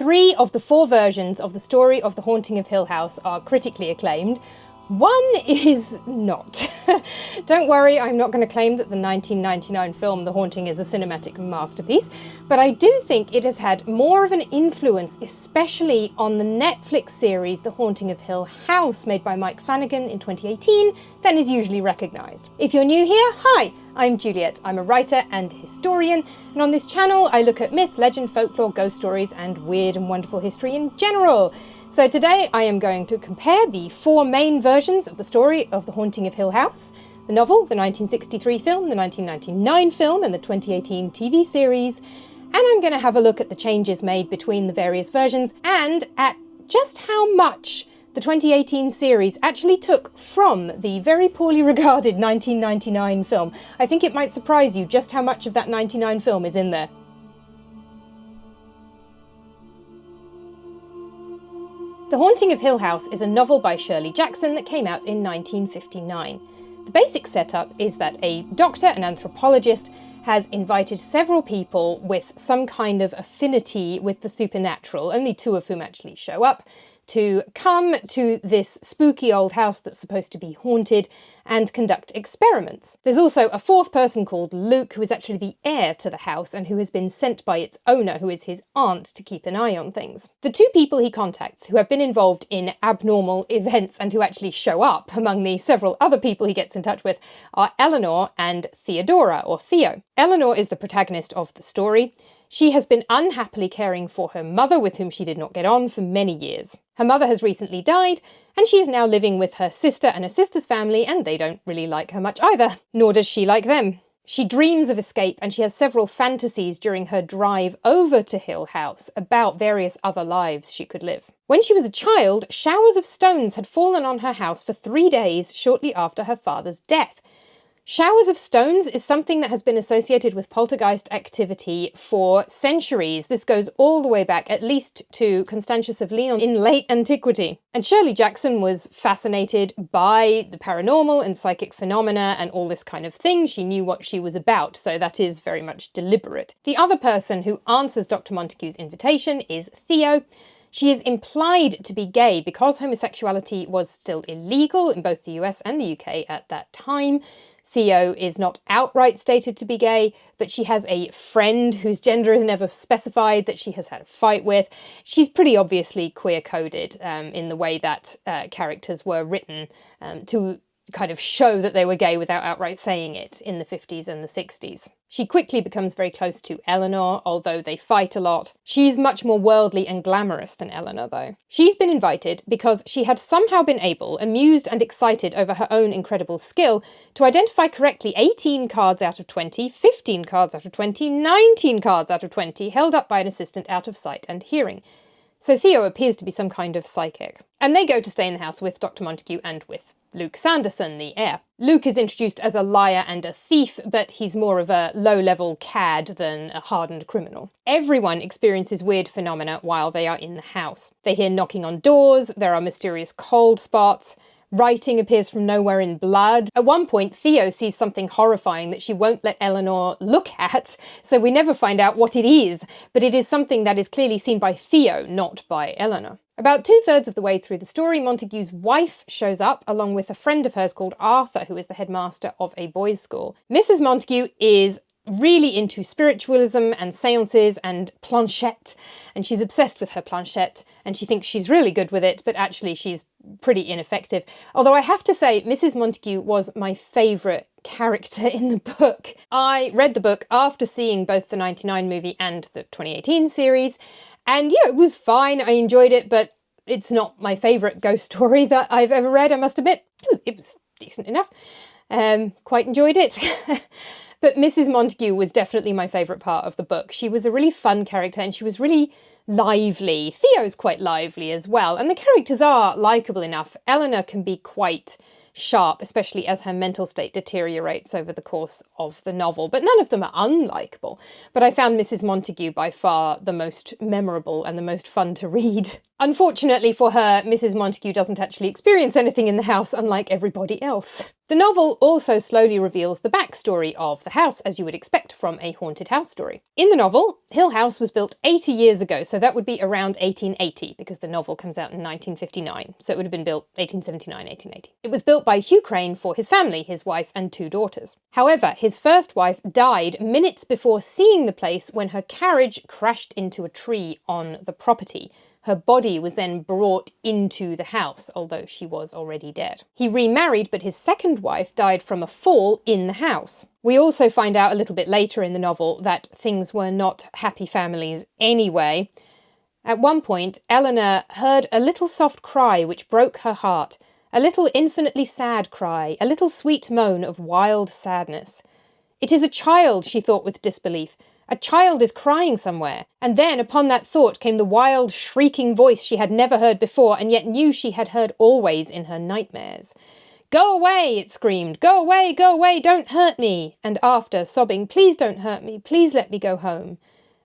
3 of the 4 versions of the story of The Haunting of Hill House are critically acclaimed. One is not. Don't worry, I'm not going to claim that the 1999 film The Haunting is a cinematic masterpiece, but I do think it has had more of an influence, especially on the Netflix series The Haunting of Hill House, made by Mike Flanagan in 2018, than is usually recognised. If you're new here, hi! I'm Juliet. I'm a writer and historian, and on this channel I look at myth, legend, folklore, ghost stories, and weird and wonderful history in general. So today I am going to compare the 4 main versions of the story of The Haunting of Hill House: the novel, the 1963 film, the 1999 film, and the 2018 TV series. And I'm going to have a look at the changes made between the various versions and at just how much the 2018 series actually took from the very poorly regarded 1999 film. I think it might surprise you just how much of that 99 film is in there. The Haunting of Hill House is a novel by Shirley Jackson that came out in 1959. The basic setup is that a doctor, an anthropologist, has invited several people with some kind of affinity with the supernatural, only 2 of whom actually show up, to come to this spooky old house that's supposed to be haunted and conduct experiments. There's also a 4th person called Luke, who is actually the heir to the house and who has been sent by its owner, who is his aunt, to keep an eye on things. The 2 people he contacts who have been involved in abnormal events and who actually show up among the several other people he gets in touch with are Eleanor and Theodora, or Theo. Eleanor is the protagonist of the story. She has been unhappily caring for her mother, with whom she did not get on for many years. Her mother has recently died, and she is now living with her sister and her sister's family, and they don't really like her much either, nor does she like them. She dreams of escape, and she has several fantasies during her drive over to Hill House about various other lives she could live. When she was a child, showers of stones had fallen on her house for 3 days shortly after her father's death. Showers of stones is something that has been associated with poltergeist activity for centuries. This goes all the way back at least to Constantius of Leon in late antiquity. And Shirley Jackson was fascinated by the paranormal and psychic phenomena and all this kind of thing. She knew what she was about, so that is very much deliberate. The other person who answers Dr. Montague's invitation is Theo. She is implied to be gay because homosexuality was still illegal in both the US and the UK at that time. Theo is not outright stated to be gay, but she has a friend whose gender is never specified that she has had a fight with. She's pretty obviously queer-coded in the way that characters were written to kind of show that they were gay without outright saying it in the 50s and the 60s. She quickly becomes very close to Eleanor, although they fight a lot. She's much more worldly and glamorous than Eleanor, though. She's been invited because she had somehow been able, amused and excited over her own incredible skill, to identify correctly 18 cards out of 20, 15 cards out of 20, 19 cards out of 20, held up by an assistant out of sight and hearing. So Theo appears to be some kind of psychic. And they go to stay in the house with Dr. Montague and with Luke Sanderson, the heir. Luke is introduced as a liar and a thief, but he's more of a low-level cad than a hardened criminal. Everyone experiences weird phenomena while they are in the house. They hear knocking on doors, there are mysterious cold spots, writing appears from nowhere in blood. At one point, Theo sees something horrifying that she won't let Eleanor look at, so we never find out what it is, but it is something that is clearly seen by Theo, not by Eleanor. About 2/3 of the way through the story, Montague's wife shows up, along with a friend of hers called Arthur, who is the headmaster of a boys' school. Mrs. Montague is really into spiritualism and seances and planchette, and she's obsessed with her planchette, and she thinks she's really good with it, but actually she's pretty ineffective. Although I have to say, Mrs. Montague was my favourite character in the book. I read the book after seeing both the 99 movie and the 2018 series, and yeah, it was fine, I enjoyed it, but it's not my favourite ghost story that I've ever read, I must admit. It was decent enough. Quite enjoyed it. But Mrs. Montague was definitely my favourite part of the book. She was a really fun character and she was really lively. Theo's quite lively as well, and the characters are likeable enough. Eleanor can be quite sharp, especially as her mental state deteriorates over the course of the novel, but none of them are unlikable. But I found Mrs. Montague by far the most memorable and the most fun to read. Unfortunately for her, Mrs. Montague doesn't actually experience anything in the house, unlike everybody else. The novel also slowly reveals the backstory of the house, as you would expect from a haunted house story. In the novel, Hill House was built 80 years ago, so that would be around 1880, because the novel comes out in 1959, so it would have been built 1879, 1880. It was built by Hugh Crane for his family, his wife and 2 daughters. However, his first wife died minutes before seeing the place when her carriage crashed into a tree on the property. Her body was then brought into the house, although she was already dead. He remarried, but his second wife died from a fall in the house. We also find out a little bit later in the novel that things were not happy families anyway. At one point, Eleanor heard a little soft cry which broke her heart, a little infinitely sad cry, a little sweet moan of wild sadness. It is a child, she thought with disbelief. A child is crying somewhere. And then upon that thought came the wild, shrieking voice she had never heard before and yet knew she had heard always in her nightmares. "Go away," it screamed. "Go away, don't hurt me." And after, sobbing, "Please don't hurt me, please let me go home."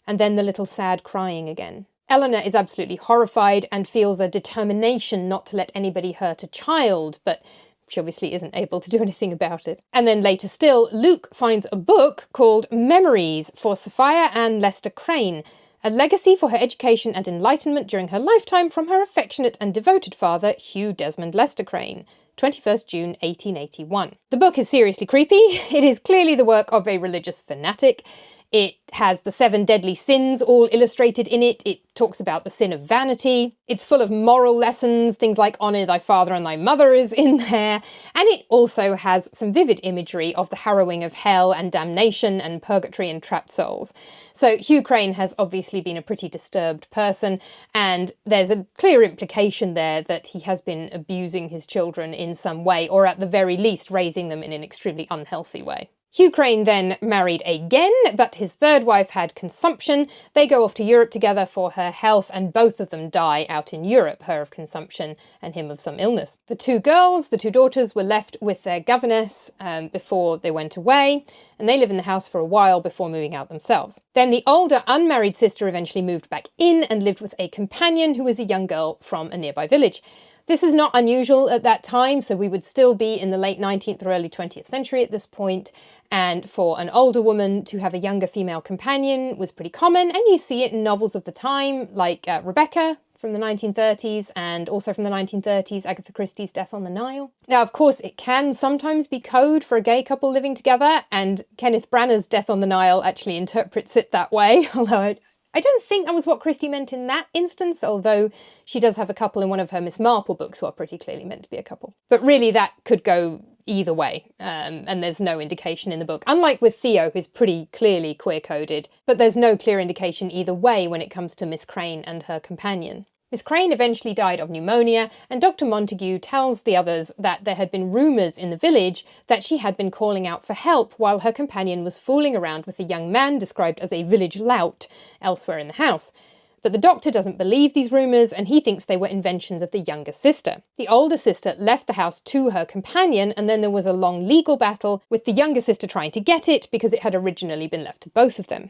And then the little sad crying again. Eleanor is absolutely horrified and feels a determination not to let anybody hurt a child, but she obviously isn't able to do anything about it. And then later still, Luke finds a book called Memories for Sophia Ann Lester Crane, a legacy for her education and enlightenment during her lifetime from her affectionate and devoted father, Hugh Desmond Lester Crane, 21st June 1881. The book is seriously creepy. It is clearly the work of a religious fanatic. It has the 7 deadly sins all illustrated in it. It talks about the sin of vanity. It's full of moral lessons, things like honour thy father and thy mother is in there. And it also has some vivid imagery of the harrowing of hell and damnation and purgatory and trapped souls. So Hugh Crane has obviously been a pretty disturbed person, and there's a clear implication there that he has been abusing his children in some way, or at the very least raising them in an extremely unhealthy way. Hugh Crane then married again, but his third wife had consumption. They go off to Europe together for her health, and both of them die out in Europe, her of consumption and him of some illness. The 2 girls, the 2 daughters, were left with their governess before they went away, and they live in the house for a while before moving out themselves. Then the older unmarried sister eventually moved back in and lived with a companion who was a young girl from a nearby village. This is not unusual at that time, so we would still be in the late 19th or early 20th century at this point, and for an older woman to have a younger female companion was pretty common, and you see it in novels of the time, like Rebecca from the 1930s, and also from the 1930s, Agatha Christie's Death on the Nile. Now, of course, it can sometimes be code for a gay couple living together, and Kenneth Branagh's Death on the Nile actually interprets it that way, although I don't think that was what Christie meant in that instance, although she does have a couple in one of her Miss Marple books who are pretty clearly meant to be a couple. But really that could go either way, and there's no indication in the book. Unlike with Theo, who's pretty clearly queer-coded, but there's no clear indication either way when it comes to Miss Crane and her companion. Miss Crane eventually died of pneumonia, and Dr. Montague tells the others that there had been rumours in the village that she had been calling out for help while her companion was fooling around with a young man described as a village lout elsewhere in the house. But the doctor doesn't believe these rumours, and he thinks they were inventions of the younger sister. The older sister left the house to her companion, and then there was a long legal battle with the younger sister trying to get it because it had originally been left to both of them.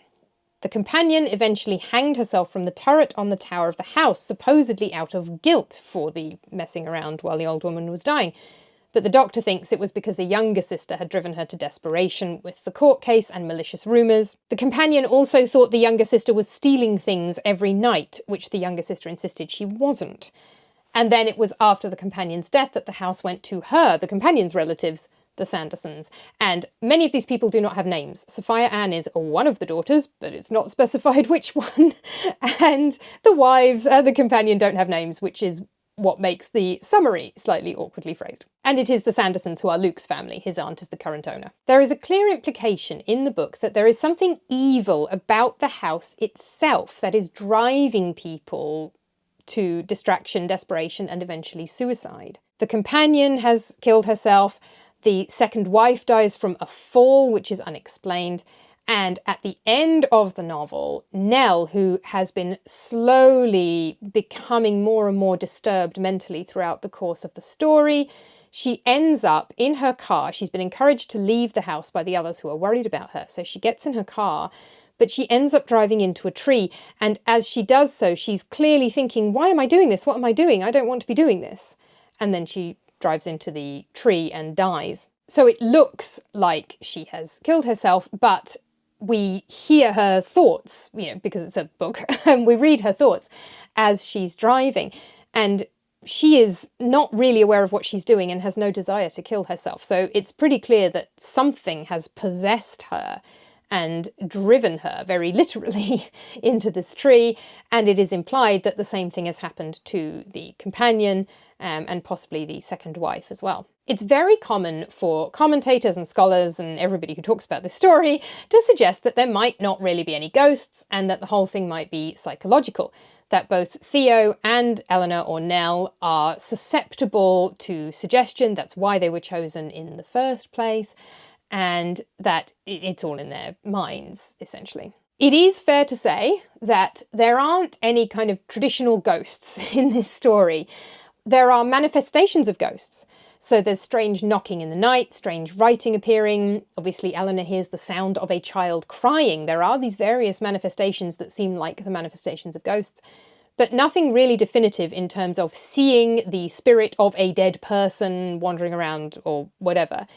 The companion eventually hanged herself from the turret on the tower of the house, supposedly out of guilt for the messing around while the old woman was dying. But the doctor thinks it was because the younger sister had driven her to desperation with the court case and malicious rumours. The companion also thought the younger sister was stealing things every night, which the younger sister insisted she wasn't. And then it was after the companion's death that the house went to her, the companion's relatives, the Sandersons, and many of these people do not have names. Sophia Ann is one of the daughters, but it's not specified which one, and the wives and the companion don't have names, which is what makes the summary slightly awkwardly phrased. And it is the Sandersons who are Luke's family. His aunt is the current owner. There is a clear implication in the book that there is something evil about the house itself that is driving people to distraction, desperation, and eventually suicide. The companion has killed herself. The second wife dies from a fall, which is unexplained. And at the end of the novel, Nell, who has been slowly becoming more and more disturbed mentally throughout the course of the story, she ends up in her car. She's been encouraged to leave the house by the others who are worried about her. So she gets in her car, but she ends up driving into a tree. And as she does so, she's clearly thinking, why am I doing this? What am I doing? I don't want to be doing this. And then she drives into the tree and dies. So it looks like she has killed herself, but we hear her thoughts, because it's a book, and we read her thoughts as she's driving. And she is not really aware of what she's doing and has no desire to kill herself. So it's pretty clear that something has possessed her and driven her, very literally, into this tree. And it is implied that the same thing has happened to the companion and possibly the second wife as well. It's very common for commentators and scholars and everybody who talks about this story to suggest that there might not really be any ghosts and that the whole thing might be psychological, that both Theo and Eleanor or Nell are susceptible to suggestion, that's why they were chosen in the first place, and that it's all in their minds, essentially. It is fair to say that there aren't any kind of traditional ghosts in this story. There are manifestations of ghosts. So there's strange knocking in the night, strange writing appearing. Obviously, Eleanor hears the sound of a child crying. There are these various manifestations that seem like the manifestations of ghosts, but nothing really definitive in terms of seeing the spirit of a dead person wandering around or whatever.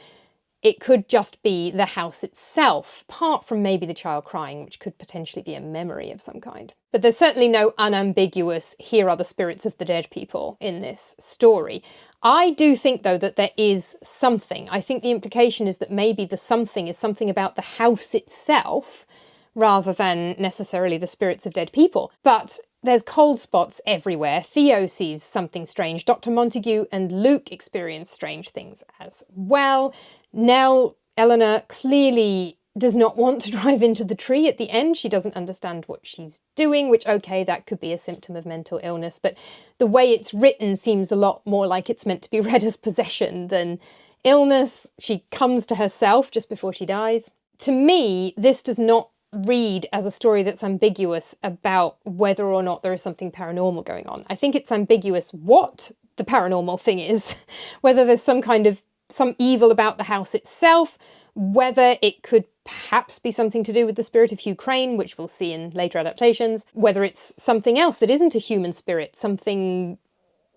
It could just be the house itself, apart from maybe the child crying, which could potentially be a memory of some kind. But there's certainly no unambiguous, here are the spirits of the dead people in this story. I do think, though, that there is something. I think the implication is that maybe the something is something about the house itself, rather than necessarily the spirits of dead people. But there's cold spots everywhere. Theo sees something strange. Dr. Montague and Luke experience strange things as well. Nell, Eleanor, clearly does not want to drive into the tree at the end. She doesn't understand what she's doing, which, okay, that could be a symptom of mental illness, but the way it's written seems a lot more like it's meant to be read as possession than illness. She comes to herself just before she dies. To me, this does not read as a story that's ambiguous about whether or not there is something paranormal going on. I think it's ambiguous what the paranormal thing is, whether there's some evil about the house itself, whether it could perhaps be something to do with the spirit of Hugh Crane, which we'll see in later adaptations, whether it's something else that isn't a human spirit, something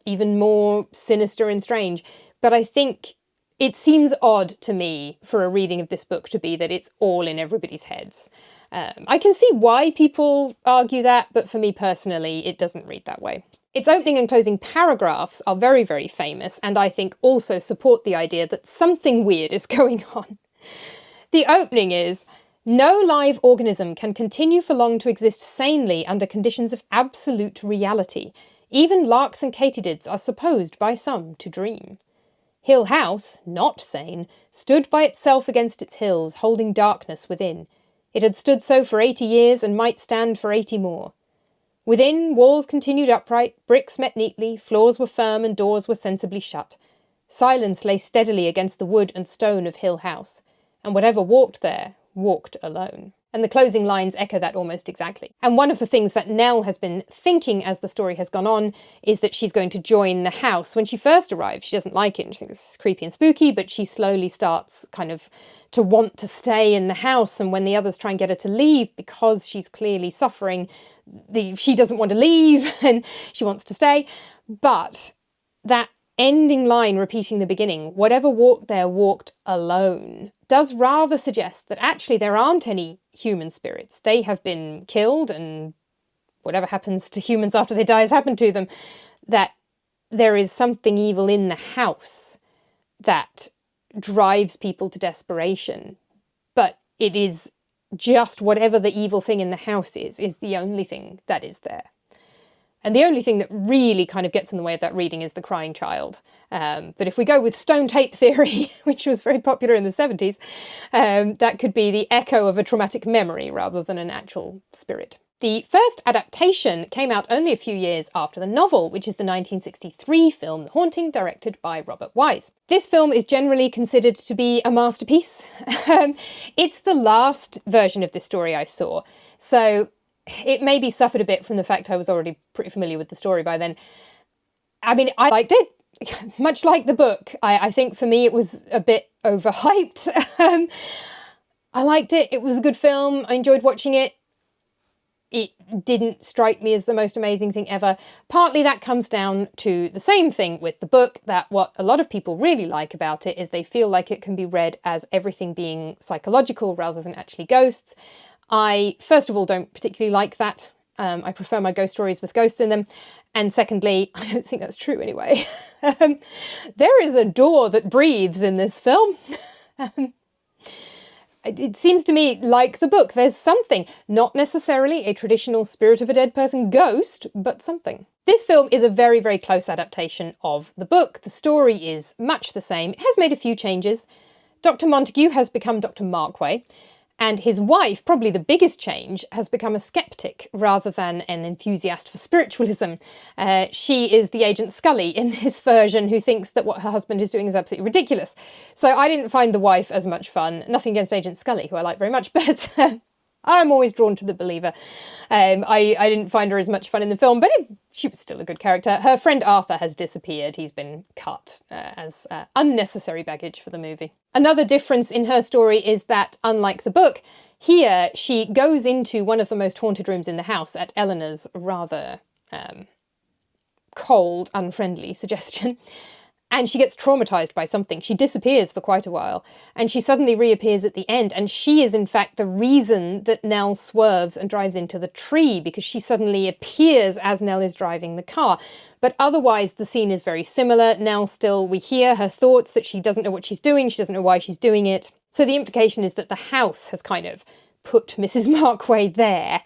even more sinister and strange. But I think it seems odd to me for a reading of this book to be that it's all in everybody's heads. I can see why people argue that, but for me personally, it doesn't read that way. Its opening and closing paragraphs are very, very famous, and I think also support the idea that something weird is going on. The opening is, "No live organism can continue for long to exist sanely under conditions of absolute reality. Even larks and katydids are supposed by some to dream. Hill House, not sane, stood by itself against its hills, holding darkness within. It had stood so for 80 years and might stand for 80 more. Within, walls continued upright, bricks met neatly, floors were firm and doors were sensibly shut. Silence lay steadily against the wood and stone of Hill House, and whatever walked there, walked alone." And the closing lines echo that almost exactly. And one of the things that Nell has been thinking as the story has gone on is that she's going to join the house. When she first arrives, she doesn't like it and she thinks it's creepy and spooky, but she slowly starts kind of to want to stay in the house. And when the others try and get her to leave, because she's clearly suffering, she doesn't want to leave and she wants to stay. But that ending line repeating the beginning, "whatever walked there walked alone," does rather suggest that actually there aren't any human spirits. They have been killed, and whatever happens to humans after they die has happened to them. That there is something evil in the house that drives people to desperation. But it is just whatever the evil thing in the house is the only thing that is there. And the only thing that really kind of gets in the way of that reading is the crying child. But if we go with stone tape theory, which was very popular in the 70s, that could be the echo of a traumatic memory rather than an actual spirit. The first adaptation came out only a few years after the novel, which is the 1963 film The Haunting, directed by Robert Wise. This film is generally considered to be a masterpiece. It's the last version of this story I saw, so it maybe suffered a bit from the fact I was already pretty familiar with the story by then. I mean, I liked it, much like the book. I think for me it was a bit overhyped. I liked it. It was a good film. I enjoyed watching it. it didn't strike me as the most amazing thing ever. Partly that comes down to the same thing with the book, that what a lot of people really like about it is they feel like it can be read as everything being psychological rather than actually ghosts. I, first of all, don't particularly like that. I prefer my ghost stories with ghosts in them. And secondly, I don't think that's true anyway. There is a door that breathes in this film. It seems to me, like the book, there's something, not necessarily a traditional spirit of a dead person ghost, but something. This film is a very, very close adaptation of the book. The story is much the same. It has made a few changes. Dr. Montague has become Dr. Markway, and his wife, probably the biggest change, has become a skeptic rather than an enthusiast for spiritualism. She is the Agent Scully in this version who thinks that what her husband is doing is absolutely ridiculous. So I didn't find the wife as much fun. Nothing against Agent Scully, who I like very much, but I'm always drawn to the believer. I didn't find her as much fun in the film, but she was still a good character. Her friend Arthur has disappeared. He's been cut as unnecessary baggage for the movie. Another difference in her story is that, unlike the book, here she goes into one of the most haunted rooms in the house at Eleanor's rather cold, unfriendly suggestion. And she gets traumatised by something. She disappears for quite a while, and she suddenly reappears at the end, and she is in fact the reason that Nell swerves and drives into the tree, because she suddenly appears as Nell is driving the car. But otherwise the scene is very similar. Nell still, we hear her thoughts that she doesn't know what she's doing, she doesn't know why she's doing it. So the implication is that the house has kind of put Mrs. Markway there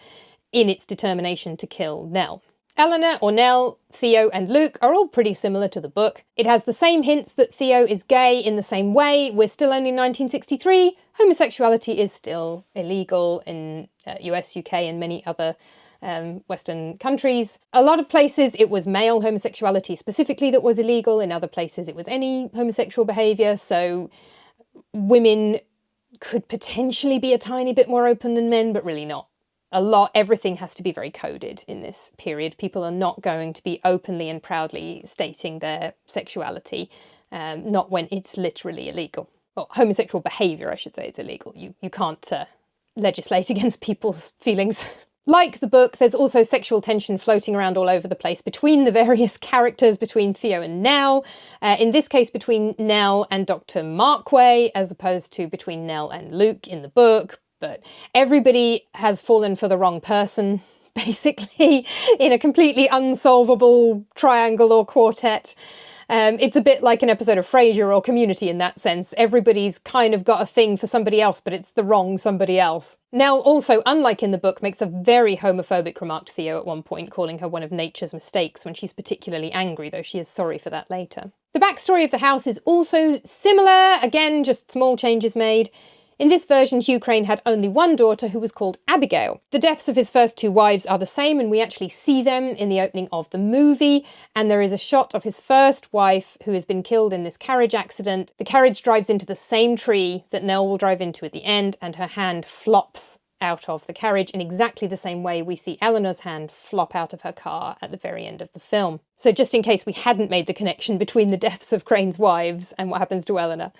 in its determination to kill Nell. Eleanor, or Nell, Theo and Luke are all pretty similar to the book. It has the same hints that Theo is gay in the same way. We're still only in 1963. Homosexuality is still illegal in US, UK and many other Western countries. A lot of places it was male homosexuality specifically that was illegal. In other places it was any homosexual behaviour. So women could potentially be a tiny bit more open than men, but really not. Everything has to be very coded in this period. People are not going to be openly and proudly stating their sexuality, not when it's literally illegal. Or homosexual behaviour, I should say, is illegal. You can't legislate against people's feelings. Like the book, there's also sexual tension floating around all over the place between the various characters, between Theo and Nell. In this case, between Nell and Dr. Markway, as opposed to between Nell and Luke in the book. But everybody has fallen for the wrong person, basically, in a completely unsolvable triangle or quartet. It's a bit like an episode of Frasier or Community in that sense. Everybody's kind of got a thing for somebody else, but it's the wrong somebody else. Nell also, unlike in the book, makes a very homophobic remark to Theo at one point, calling her one of nature's mistakes when she's particularly angry, though she is sorry for that later. The backstory of the house is also similar, again, just small changes made. In this version, Hugh Crane had only one daughter who was called Abigail. The deaths of his first two wives are the same, and we actually see them in the opening of the movie, and there is a shot of his first wife who has been killed in this carriage accident. The carriage drives into the same tree that Nell will drive into at the end, and her hand flops out of the carriage in exactly the same way we see Eleanor's hand flop out of her car at the very end of the film. So just in case we hadn't made the connection between the deaths of Crane's wives and what happens to Eleanor,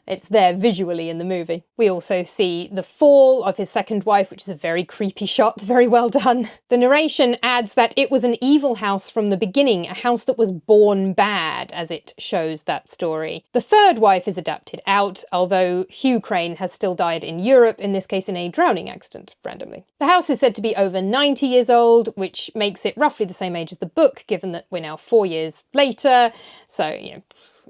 it's there visually in the movie. We also see the fall of his second wife, which is a very creepy shot, very well done. The narration adds that it was an evil house from the beginning, a house that was born bad, as it shows that story. The third wife is adapted out, although Hugh Crane has still died in Europe, in this case in a drowning accident, randomly. The house is said to be over 90 years old, which makes it roughly the same age as the book, given that we're now 4 years later, so,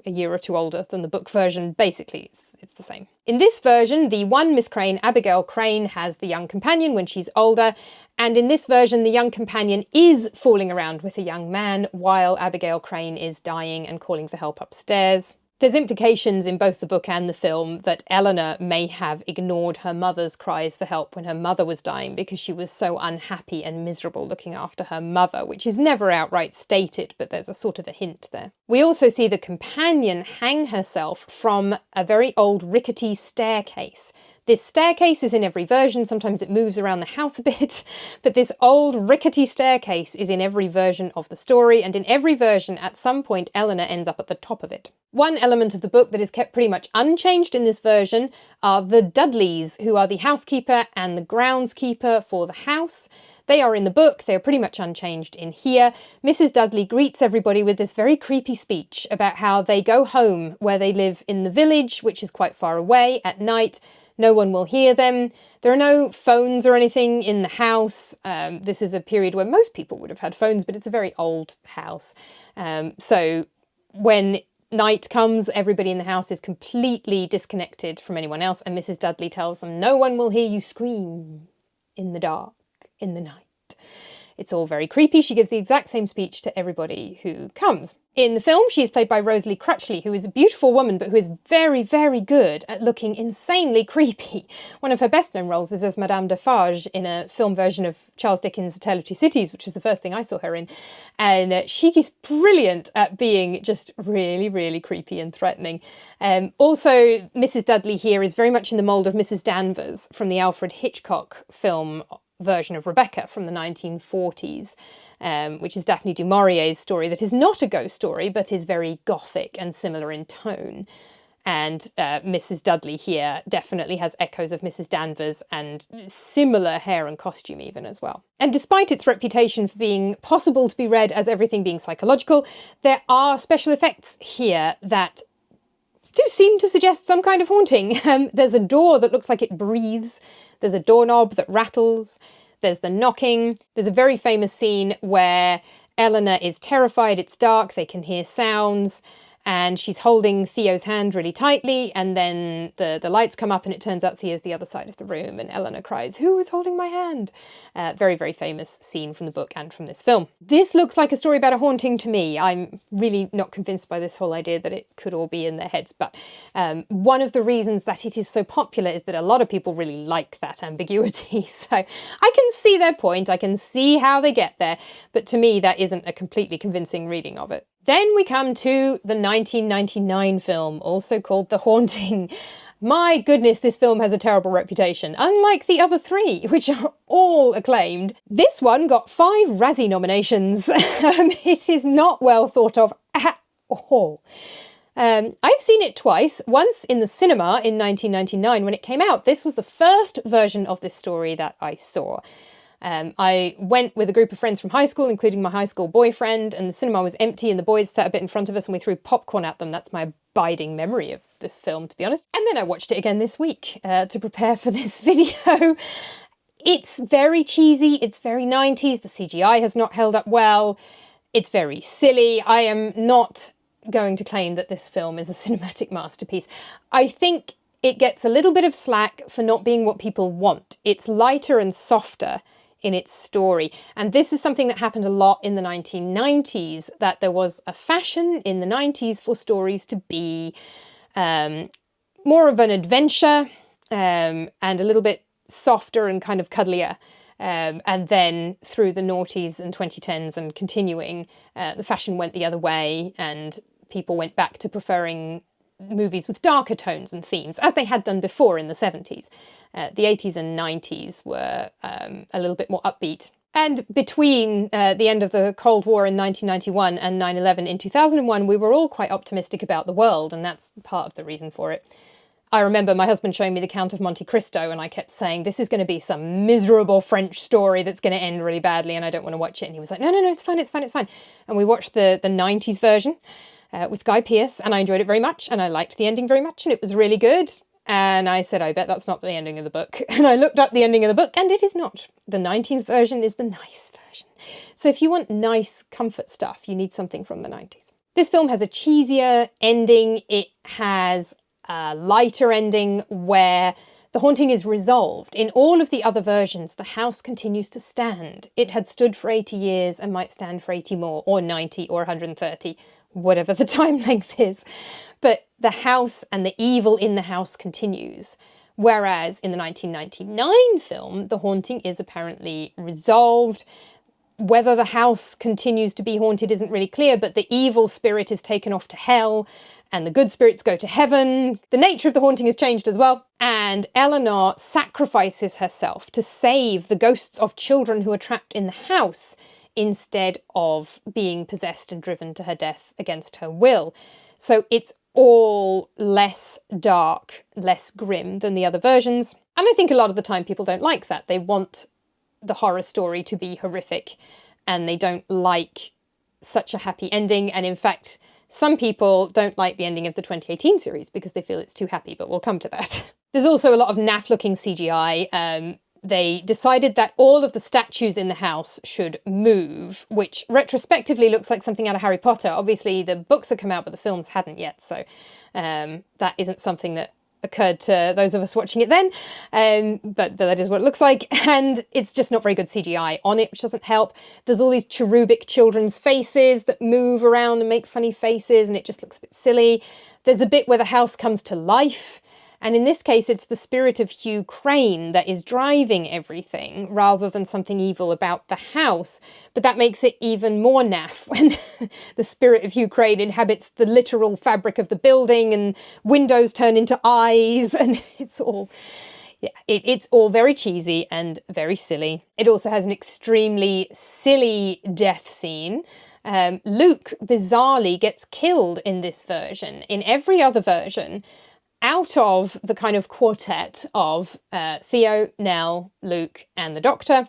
a year or two older than the book version. Basically, it's the same. In this version, the one Miss Crane, Abigail Crane, has the young companion when she's older, and in this version, the young companion is fooling around with a young man while Abigail Crane is dying and calling for help upstairs. There's implications in both the book and the film that Eleanor may have ignored her mother's cries for help when her mother was dying because she was so unhappy and miserable looking after her mother, which is never outright stated, but there's a sort of a hint there. We also see the companion hang herself from a very old rickety staircase. This staircase is in every version, sometimes it moves around the house a bit, but this old rickety staircase is in every version of the story, and in every version, at some point, Eleanor ends up at the top of it. One element of the book that is kept pretty much unchanged in this version are the Dudleys, who are the housekeeper and the groundskeeper for the house. They are in the book, they're pretty much unchanged in here. Mrs. Dudley greets everybody with this very creepy speech about how they go home where they live in the village, which is quite far away, at night. No one will hear them. There are no phones or anything in the house. This is a period where most people would have had phones, but it's a very old house. So when night comes, everybody in the house is completely disconnected from anyone else, and Mrs. Dudley tells them, no one will hear you scream in the dark, in the night. It's all very creepy. She gives the exact same speech to everybody who comes. In the film, she is played by Rosalie Crutchley, who is a beautiful woman, but who is very, very good at looking insanely creepy. One of her best-known roles is as Madame Defarge in a film version of Charles Dickens' A Tale of Two Cities, which is the first thing I saw her in. And she is brilliant at being just really, really creepy and threatening. Also, Mrs. Dudley here is very much in the mould of Mrs. Danvers from the Alfred Hitchcock film version of Rebecca from the 1940s, which is Daphne du Maurier's story that is not a ghost story, but is very gothic and similar in tone. And Mrs. Dudley here definitely has echoes of Mrs. Danvers and similar hair and costume even as well. And despite its reputation for being possible to be read as everything being psychological, there are special effects here that do seem to suggest some kind of haunting. There's a door that looks like it breathes. There's a doorknob that rattles. There's the knocking. There's a very famous scene where Eleanor is terrified. It's dark. They can hear sounds. And she's holding Theo's hand really tightly, and then the lights come up and it turns out Theo's the other side of the room, and Eleanor cries, "Who is holding my hand?" Very, very famous scene from the book and from this film. This looks like a story about a haunting to me. I'm really not convinced by this whole idea that it could all be in their heads, but one of the reasons that it is so popular is that a lot of people really like that ambiguity. So I can see their point, I can see how they get there, but to me that isn't a completely convincing reading of it. Then we come to the 1999 film, also called The Haunting. My goodness, this film has a terrible reputation, unlike the other three, which are all acclaimed. This one got 5 Razzie nominations. It is not well thought of at all. I've seen it twice, once in the cinema in 1999 when it came out. This was the first version of this story that I saw. I went with a group of friends from high school, including my high school boyfriend, and the cinema was empty and the boys sat a bit in front of us and we threw popcorn at them. That's my abiding memory of this film, to be honest. And then I watched it again this week to prepare for this video. It's very cheesy, it's very 90s, the CGI has not held up well, it's very silly. I am not going to claim that this film is a cinematic masterpiece. I think it gets a little bit of slack for not being what people want. It's lighter and softer in its story. And this is something that happened a lot in the 1990s, that there was a fashion in the 90s for stories to be more of an adventure and a little bit softer and kind of cuddlier. And then through the noughties and 2010s and continuing, the fashion went the other way and people went back to preferring movies with darker tones and themes, as they had done before in the 70s. The 80s and 90s were a little bit more upbeat. And between the end of the Cold War in 1991 and 9/11 in 2001, we were all quite optimistic about the world, and that's part of the reason for it. I remember my husband showing me The Count of Monte Cristo, and I kept saying, this is going to be some miserable French story that's going to end really badly, and I don't want to watch it. And he was like, no, it's fine, it's fine, it's fine. And we watched the 90s version with Guy Pearce, and I enjoyed it very much, and I liked the ending very much, and it was really good. And I said, I bet that's not the ending of the book. And I looked up the ending of the book, and it is not. The 90s version is the nice version. So if you want nice comfort stuff, you need something from the 90s. This film has a cheesier ending. It has a lighter ending where the haunting is resolved. In all of the other versions, the house continues to stand. It had stood for 80 years and might stand for 80 more, or 90, or 130, whatever the time length is. But the house and the evil in the house continues. Whereas in the 1999 film, the haunting is apparently resolved. Whether the house continues to be haunted isn't really clear, but the evil spirit is taken off to hell and the good spirits go to heaven. The nature of the haunting has changed as well. And Eleanor sacrifices herself to save the ghosts of children who are trapped in the house instead of being possessed and driven to her death against her will. So it's all less dark, less grim than the other versions. And I think a lot of the time people don't like that. They want the horror story to be horrific, and they don't like such a happy ending. And in fact, some people don't like the ending of the 2018 series because they feel it's too happy, but we'll come to that. There's also a lot of naff-looking CGI. They decided that all of the statues in the house should move, which retrospectively looks like something out of Harry Potter. Obviously, the books had come out, but the films hadn't yet, so that isn't something that occurred to those of us watching it then, but that is what it looks like, and it's just not very good CGI on it, which doesn't help. There's all these cherubic children's faces that move around and make funny faces, and it just looks a bit silly. There's a bit where the house comes to life, and in this case it's the spirit of Hugh Crane that is driving everything rather than something evil about the house. But that makes it even more naff when the spirit of Hugh Crane inhabits the literal fabric of the building and windows turn into eyes, and it's all... yeah, it's all very cheesy and very silly. It also has an extremely silly death scene. Luke bizarrely gets killed in this version. In every other version, out of the kind of quartet of Theo, Nell, Luke and the Doctor,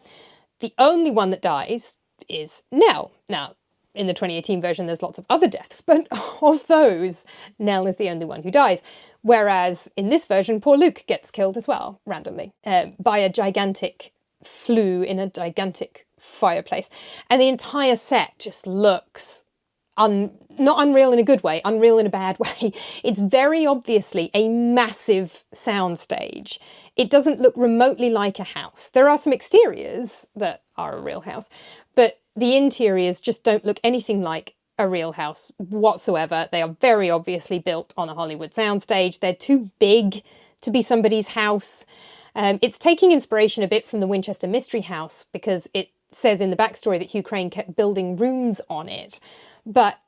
the only one that dies is Nell. Now, in the 2018 version, there's lots of other deaths, but of those, Nell is the only one who dies. Whereas in this version, poor Luke gets killed as well, randomly, by a gigantic flue in a gigantic fireplace. And the entire set just looks not unreal in a good way, unreal in a bad way. It's very obviously a massive soundstage. It doesn't look remotely like a house. There are some exteriors that are a real house, but the interiors just don't look anything like a real house whatsoever. They are very obviously built on a Hollywood soundstage. They're too big to be somebody's house. It's taking inspiration a bit from the Winchester Mystery House because it says in the backstory that Hugh Crane kept building rooms on it, but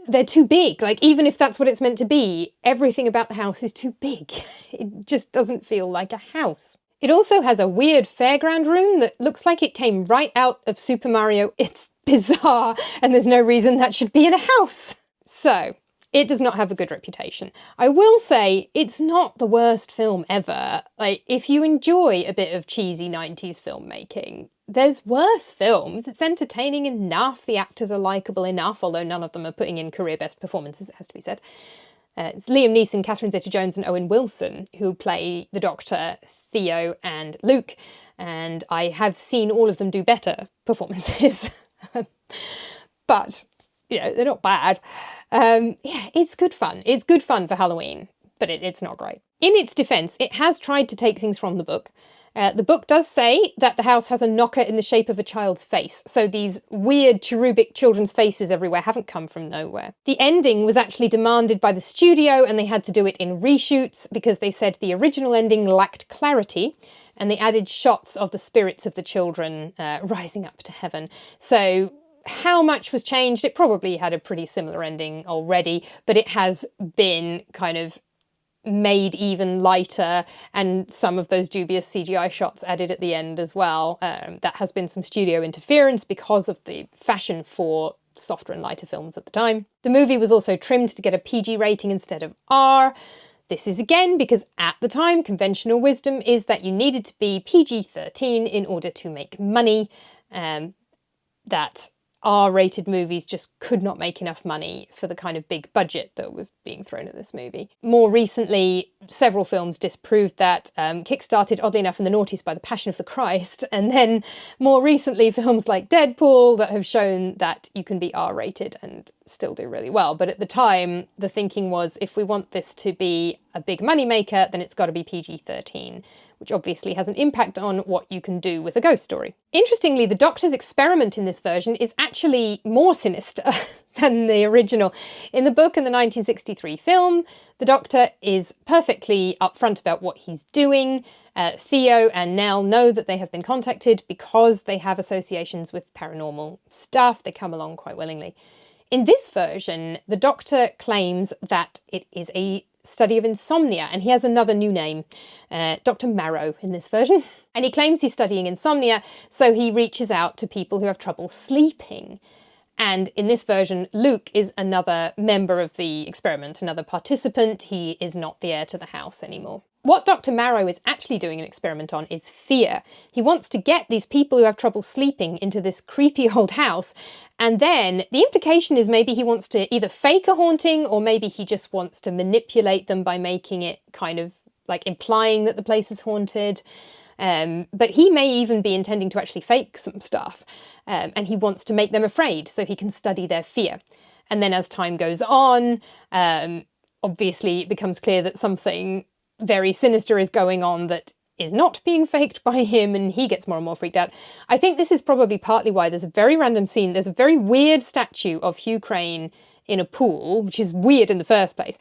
they're too big. Like, even if that's what it's meant to be, everything about the house is too big. It just doesn't feel like a house. It also has a weird fairground room that looks like it came right out of Super Mario. It's bizarre, and there's no reason that should be in a house. So, it does not have a good reputation. I will say it's not the worst film ever. Like, if you enjoy a bit of cheesy 90s filmmaking, there's worse films. It's entertaining enough, the actors are likeable enough, although none of them are putting in career best performances, it has to be said. It's Liam Neeson, Catherine Zeta-Jones and Owen Wilson who play the Doctor, Theo and Luke, and I have seen all of them do better performances. But, you know, they're not bad. Yeah, it's good fun. It's good fun for Halloween, but it's not great. In its defence, it has tried to take things from the book. The book does say that the house has a knocker in the shape of a child's face, so these weird cherubic children's faces everywhere haven't come from nowhere. The ending was actually demanded by the studio, and they had to do it in reshoots because they said the original ending lacked clarity, and they added shots of the spirits of the children rising up to heaven. So how much was changed? It probably had a pretty similar ending already, but it has been kind of made even lighter, and some of those dubious CGI shots added at the end as well. That has been some studio interference because of the fashion for softer and lighter films at the time. The movie was also trimmed to get a PG rating instead of R. This is again because at the time conventional wisdom is that you needed to be PG-13 in order to make money. That R-rated movies just could not make enough money for the kind of big budget that was being thrown at this movie. More recently, several films disproved that, kick-started, oddly enough, in the noughties by The Passion of the Christ, and then more recently films like Deadpool that have shown that you can be R-rated and still do really well. But at the time, the thinking was, if we want this to be a big moneymaker, then it's got to be PG-13, which obviously has an impact on what you can do with a ghost story. Interestingly, the Doctor's experiment in this version is actually more sinister than the original. In the book and the 1963 film, the Doctor is perfectly upfront about what he's doing. Theo and Nell know that they have been contacted because they have associations with paranormal stuff. They come along quite willingly. In this version, the Doctor claims that it is a study of insomnia, and he has another new name, Dr. Marrow in this version. And he claims he's studying insomnia, so he reaches out to people who have trouble sleeping. And in this version, Luke is another member of the experiment, another participant. He is not the heir to the house anymore. What Dr. Marrow is actually doing an experiment on is fear. He wants to get these people who have trouble sleeping into this creepy old house, and then the implication is maybe he wants to either fake a haunting, or maybe he just wants to manipulate them by making it kind of like implying that the place is haunted. But he may even be intending to actually fake some stuff, and he wants to make them afraid so he can study their fear. And then as time goes on, obviously it becomes clear that something very sinister is going on that is not being faked by him, and he gets more and more freaked out. I think this is probably partly why there's a very random scene. There's a very weird statue of Hugh Crane in a pool, which is weird in the first place,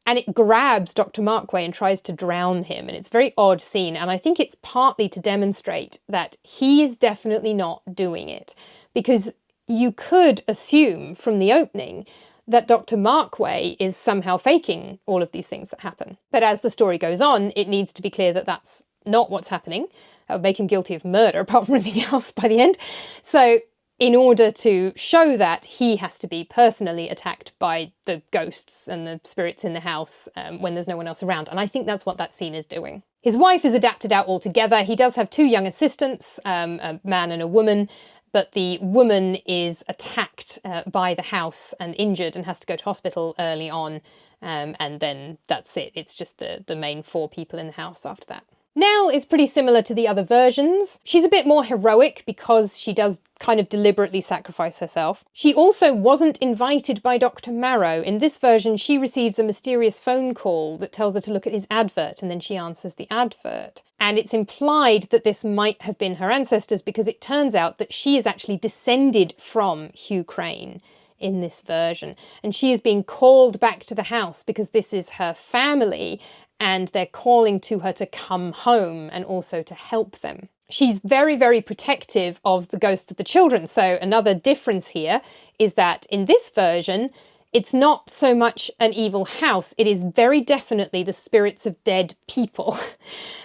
and it grabs Dr. Markway and tries to drown him, and it's a very odd scene, and I think it's partly to demonstrate that he is definitely not doing it, because you could assume from the opening that Dr. Markway is somehow faking all of these things that happen. But as the story goes on, it needs to be clear that that's not what's happening. That would make him guilty of murder, apart from anything else, by the end. So in order to show that, he has to be personally attacked by the ghosts and the spirits in the house when there's no one else around. And I think that's what that scene is doing. His wife is adapted out altogether. He does have two young assistants, a man and a woman, but the woman is attacked by the house and injured and has to go to hospital early on, and then that's it. It's just the main four people in the house after that. Nell is pretty similar to the other versions. She's a bit more heroic because she does kind of deliberately sacrifice herself. She also wasn't invited by Dr. Marrow. In this version, she receives a mysterious phone call that tells her to look at his advert, and then she answers the advert. And it's implied that this might have been her ancestors, because it turns out that she is actually descended from Hugh Crane in this version. And she is being called back to the house because this is her family, and they're calling to her to come home and also to help them. She's very, very protective of the ghosts of the children. So another difference here is that in this version, it's not so much an evil house, it is very definitely the spirits of dead people.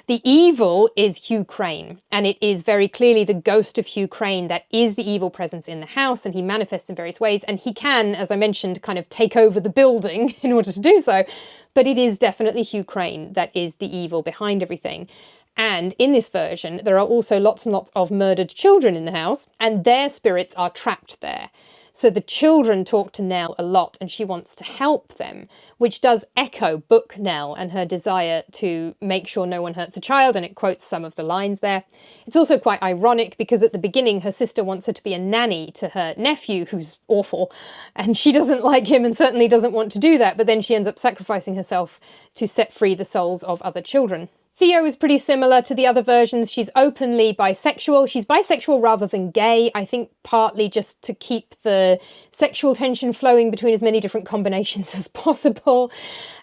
The evil is Hugh Crane, and it is very clearly the ghost of Hugh Crane that is the evil presence in the house, and he manifests in various ways, and he can, as I mentioned, kind of take over the building in order to do so, but it is definitely Hugh Crane that is the evil behind everything. And in this version, there are also lots and lots of murdered children in the house, and their spirits are trapped there. So the children talk to Nell a lot, and she wants to help them, which does echo Book Nell and her desire to make sure no one hurts a child, and it quotes some of the lines there. It's also quite ironic because at the beginning her sister wants her to be a nanny to her nephew, who's awful, and she doesn't like him and certainly doesn't want to do that, but then she ends up sacrificing herself to set free the souls of other children. Theo is pretty similar to the other versions. She's openly bisexual. She's bisexual rather than gay, I think partly just to keep the sexual tension flowing between as many different combinations as possible.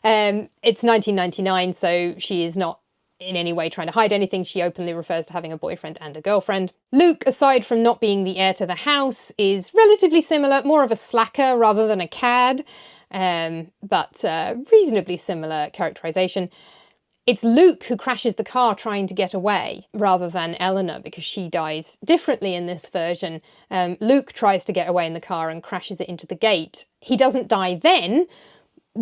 It's 1999, so she is not in any way trying to hide anything. She openly refers to having a boyfriend and a girlfriend. Luke, aside from not being the heir to the house, is relatively similar, more of a slacker rather than a cad, but reasonably similar characterization. It's Luke who crashes the car trying to get away, rather than Eleanor, because she dies differently in this version. Luke tries to get away in the car and crashes it into the gate. He doesn't die then,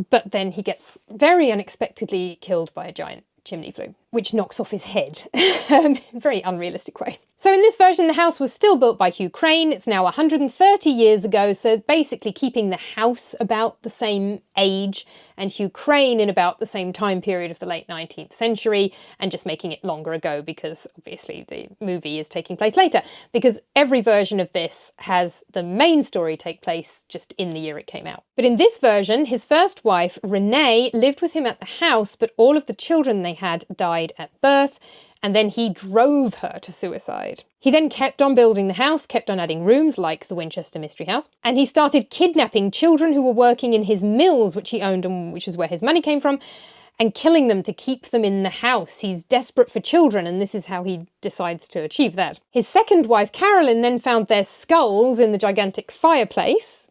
but then he gets very unexpectedly killed by a giant chimney flue, which knocks off his head in a very unrealistic way. So in this version, the house was still built by Hugh Crane. It's now 130 years ago, so basically keeping the house about the same age and Hugh Crane in about the same time period of the late 19th century, and just making it longer ago because obviously the movie is taking place later, because every version of this has the main story take place just in the year it came out. But in this version, his first wife, Renee, lived with him at the house, but all of the children they had died at birth, and then he drove her to suicide. He then kept on building the house, kept on adding rooms like the Winchester Mystery House, and he started kidnapping children who were working in his mills, which he owned and which is where his money came from, and killing them to keep them in the house. He's desperate for children, and this is how he decides to achieve that. His second wife, Carolyn, then found their skulls in the gigantic fireplace.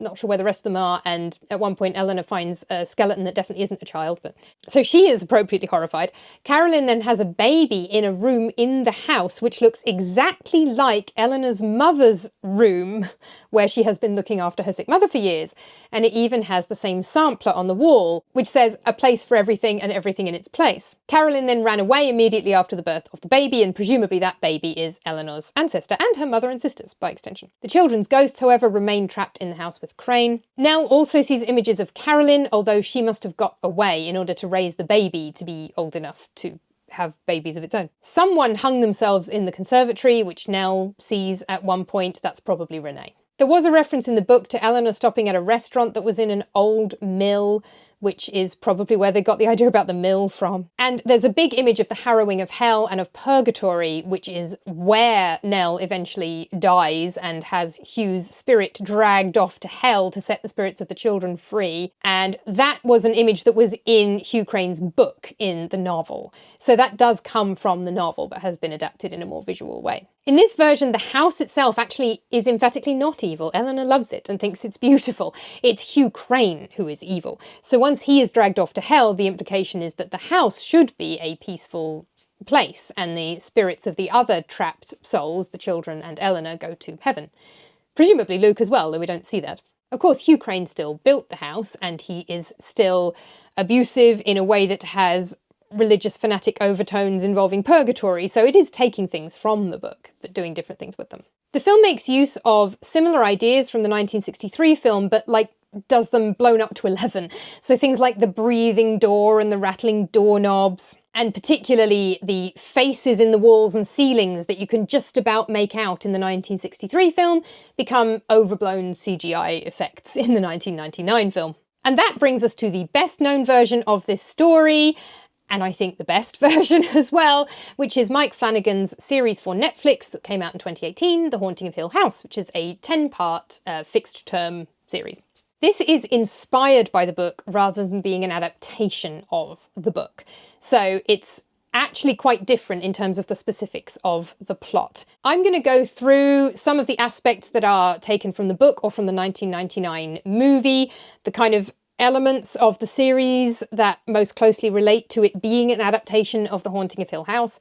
not sure where the rest of them are, and at one point Eleanor finds a skeleton that definitely isn't a child, but so she is appropriately horrified. Carolyn then has a baby in a room in the house which looks exactly like Eleanor's mother's room, where she has been looking after her sick mother for years, and it even has the same sampler on the wall which says a place for everything and everything in its place. Carolyn then ran away immediately after the birth of the baby, and presumably that baby is Eleanor's ancestor and her mother and sisters by extension. The children's ghosts, however, remain trapped in the house with Crane. Nell also sees images of Carolyn, although she must have got away in order to raise the baby to be old enough to have babies of its own. Someone hung themselves in the conservatory, which Nell sees at one point. That's probably Renee. There was a reference in the book to Eleanor stopping at a restaurant that was in an old mill, which is probably where they got the idea about the mill from. And there's a big image of the harrowing of hell and of purgatory, which is where Nell eventually dies and has Hugh's spirit dragged off to hell to set the spirits of the children free. And that was an image that was in Hugh Crane's book in the novel. So that does come from the novel, but has been adapted in a more visual way. In this version, the house itself actually is emphatically not evil. Eleanor loves it and thinks it's beautiful. It's Hugh Crane who is evil. So once he is dragged off to hell, the implication is that the house should be a peaceful place, and the spirits of the other trapped souls, the children and Eleanor, go to heaven. Presumably Luke as well, though we don't see that. Of course, Hugh Crane still built the house, and he is still abusive in a way that has religious fanatic overtones involving purgatory, so it is taking things from the book, but doing different things with them. The film makes use of similar ideas from the 1963 film, but does them blown up to 11. So things like the breathing door and the rattling doorknobs, and particularly the faces in the walls and ceilings that you can just about make out in the 1963 film become overblown CGI effects in the 1999 film. And that brings us to the best known version of this story, and I think the best version as well, which is Mike Flanagan's series for Netflix that came out in 2018, The Haunting of Hill House, which is a 10-part fixed-term series. This is inspired by the book rather than being an adaptation of the book. So it's actually quite different in terms of the specifics of the plot. I'm going to go through some of the aspects that are taken from the book or from the 1999 movie, the kind of elements of the series that most closely relate to it being an adaptation of The Haunting of Hill House.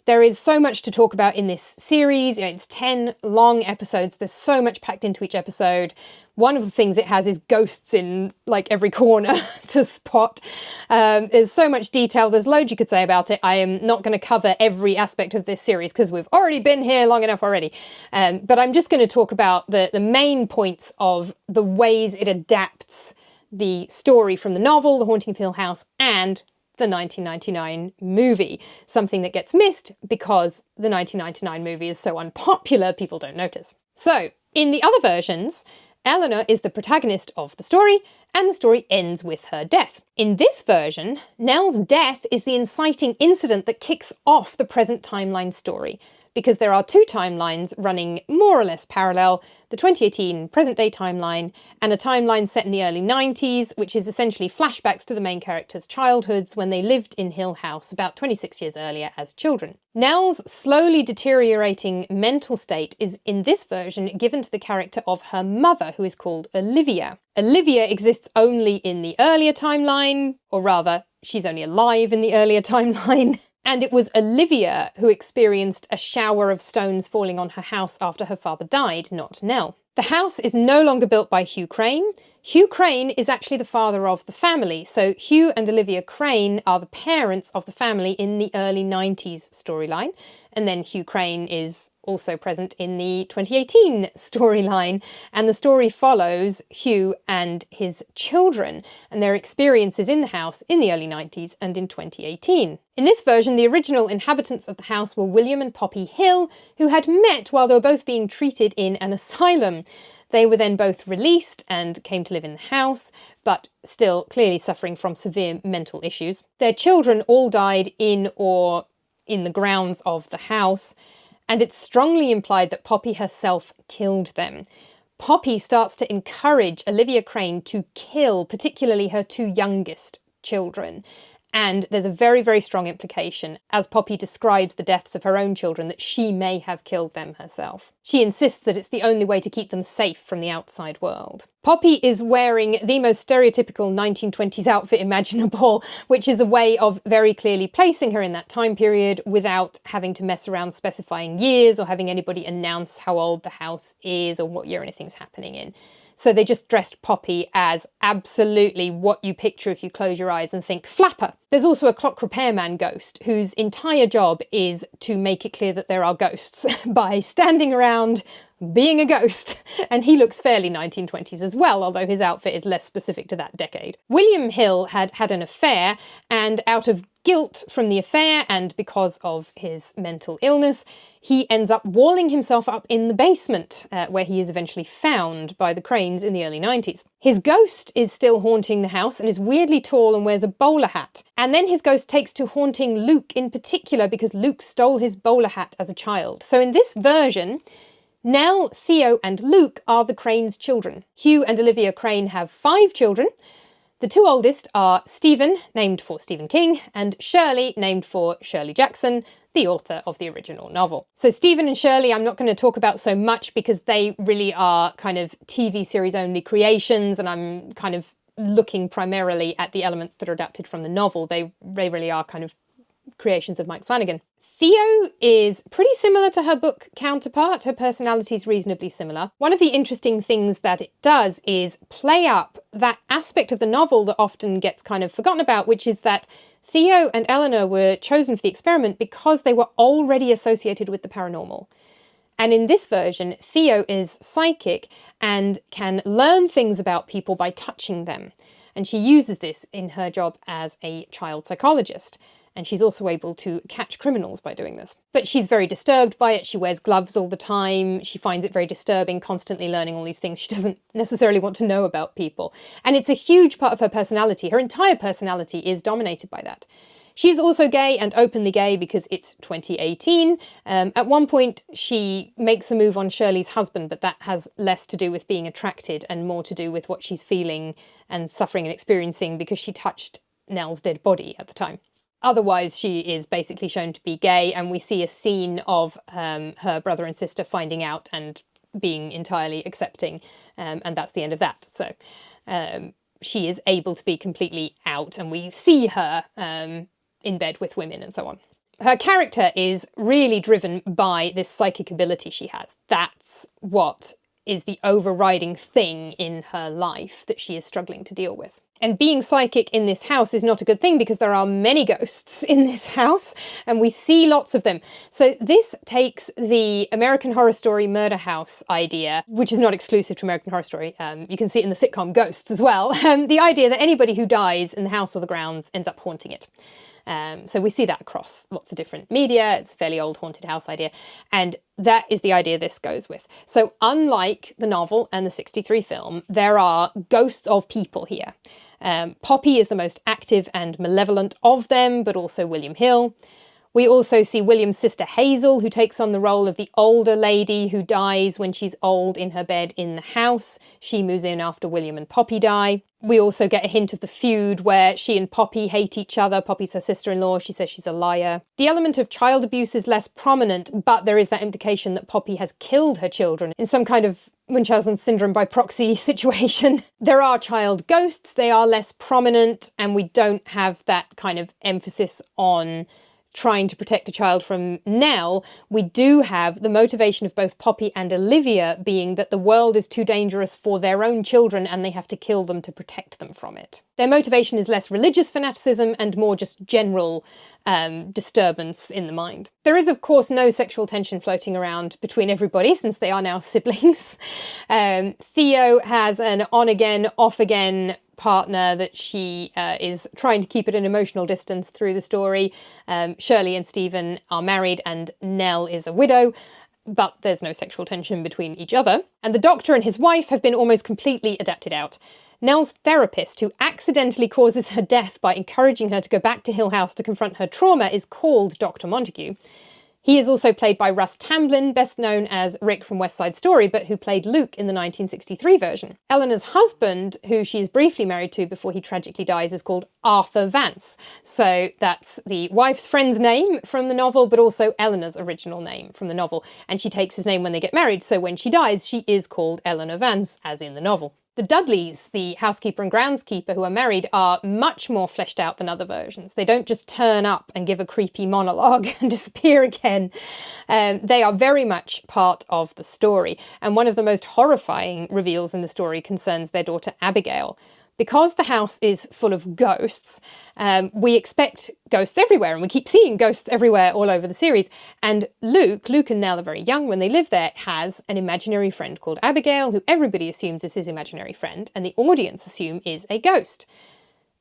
There is so much to talk about in this series. It's 10 long episodes. There's so much packed into each episode. One of the things it has is ghosts in every corner to spot. There's so much detail. There's loads you could say about it. I am not going to cover every aspect of this series because we've already been here long enough already. But I'm just going to talk about the main points of the ways it adapts the story from the novel, The Haunting of Hill House, and the 1999 movie. Something that gets missed because the 1999 movie is so unpopular, people don't notice. So, in the other versions, Eleanor is the protagonist of the story, and the story ends with her death. In this version, Nell's death is the inciting incident that kicks off the present timeline story, because there are two timelines running more or less parallel, the 2018 present-day timeline and a timeline set in the early 90s, which is essentially flashbacks to the main characters' childhoods when they lived in Hill House about 26 years earlier as children. Nell's slowly deteriorating mental state is, in this version, given to the character of her mother, who is called Olivia. Olivia exists only in the earlier timeline, or rather, she's only alive in the earlier timeline. And it was Olivia who experienced a shower of stones falling on her house after her father died, not Nell. The house is no longer built by Hugh Crane. Hugh Crane is actually the father of the family, so Hugh and Olivia Crane are the parents of the family in the early 90s storyline, and then Hugh Crane is also present in the 2018 storyline, and the story follows Hugh and his children and their experiences in the house in the early 90s and in 2018. In this version, the original inhabitants of the house were William and Poppy Hill, who had met while they were both being treated in an asylum. They were then both released and came to live in the house, but still clearly suffering from severe mental issues. Their children all died in or in the grounds of the house, and it's strongly implied that Poppy herself killed them. Poppy starts to encourage Olivia Crane to kill particularly her two youngest children, And there's a very, very strong implication, as Poppy describes the deaths of her own children, that she may have killed them herself. She insists that it's the only way to keep them safe from the outside world. Poppy is wearing the most stereotypical 1920s outfit imaginable, which is a way of very clearly placing her in that time period without having to mess around specifying years or having anybody announce how old the house is or what year anything's happening in. So they just dressed Poppy as absolutely what you picture if you close your eyes and think flapper. There's also a clock repairman ghost whose entire job is to make it clear that there are ghosts by standing around being a ghost. And he looks fairly 1920s as well, although his outfit is less specific to that decade. William Hill had had an affair, and out of guilt from the affair and because of his mental illness, he ends up walling himself up in the basement, where he is eventually found by the Cranes in the early 90s. His ghost is still haunting the house and is weirdly tall and wears a bowler hat. And then his ghost takes to haunting Luke in particular because Luke stole his bowler hat as a child. So in this version, Nell, Theo and Luke are the Cranes' children. Hugh and Olivia Crane have 5 children. The 2 oldest are Stephen, named for Stephen King, and Shirley, named for Shirley Jackson, the author of the original novel. So Stephen and Shirley I'm not going to talk about so much because they really are kind of TV series only creations, and I'm kind of looking primarily at the elements that are adapted from the novel. They really are kind of creations of Mike Flanagan. Theo is pretty similar to her book counterpart. Her personality is reasonably similar. One of the interesting things that it does is play up that aspect of the novel that often gets kind of forgotten about, which is that Theo and Eleanor were chosen for the experiment because they were already associated with the paranormal. And in this version, Theo is psychic and can learn things about people by touching them. And she uses this in her job as a child psychologist. And she's also able to catch criminals by doing this. But she's very disturbed by it. She wears gloves all the time. She finds it very disturbing, constantly learning all these things she doesn't necessarily want to know about people. And it's a huge part of her personality. Her entire personality is dominated by that. She's also gay and openly gay because it's 2018. At one point, she makes a move on Shirley's husband, but that has less to do with being attracted and more to do with what she's feeling and suffering and experiencing because she touched Nell's dead body at the time. Otherwise, she is basically shown to be gay, and we see a scene of her brother and sister finding out and being entirely accepting, and that's the end of that. So she is able to be completely out, and we see her in bed with women and so on. Her character is really driven by this psychic ability she has. That's what is the overriding thing in her life that she is struggling to deal with. And being psychic in this house is not a good thing because there are many ghosts in this house and we see lots of them. So this takes the American Horror Story murder house idea, which is not exclusive to American Horror Story. You can see it in the sitcom Ghosts as well. The idea that anybody who dies in the house or the grounds ends up haunting it. So we see that across lots of different media. It's a fairly old haunted house idea. And that is the idea this goes with. So unlike the novel and the 63 film, there are ghosts of people here. Poppy is the most active and malevolent of them, but also William Hill. We also see William's sister Hazel, who takes on the role of the older lady who dies when she's old in her bed in the house. She moves in after William and Poppy die. We also get a hint of the feud where she and Poppy hate each other. Poppy's her sister-in-law. She says she's a liar. The element of child abuse is less prominent, but there is that implication that Poppy has killed her children in some kind of Munchausen syndrome by proxy situation. There are child ghosts. They are less prominent, and we don't have that kind of emphasis on trying to protect a child from Nell. We do have the motivation of both Poppy and Olivia being that the world is too dangerous for their own children and they have to kill them to protect them from it. Their motivation is less religious fanaticism and more just general disturbance in the mind. There is, of course, no sexual tension floating around between everybody since they are now siblings. Theo has an on-again, off-again partner that she is trying to keep at an emotional distance through the story. Shirley and Stephen are married and Nell is a widow, but there's no sexual tension between each other. And the Doctor and his wife have been almost completely adapted out. Nell's therapist, who accidentally causes her death by encouraging her to go back to Hill House to confront her trauma, is called Dr. Montague. He is also played by Russ Tamblyn, best known as Rick from West Side Story, but who played Luke in the 1963 version. Eleanor's husband, who she is briefly married to before he tragically dies, is called Arthur Vance. So that's the wife's friend's name from the novel, but also Eleanor's original name from the novel. And she takes his name when they get married, so when she dies, she is called Eleanor Vance, as in the novel. The Dudleys, the housekeeper and groundskeeper who are married, are much more fleshed out than other versions. They don't just turn up and give a creepy monologue and disappear again. They are very much part of the story. And one of the most horrifying reveals in the story concerns their daughter Abigail. Because the house is full of ghosts, we expect ghosts everywhere, and we keep seeing ghosts everywhere all over the series. And Luke and Nell are very young when they live there, has an imaginary friend called Abigail, who everybody assumes is his imaginary friend, and the audience assume is a ghost.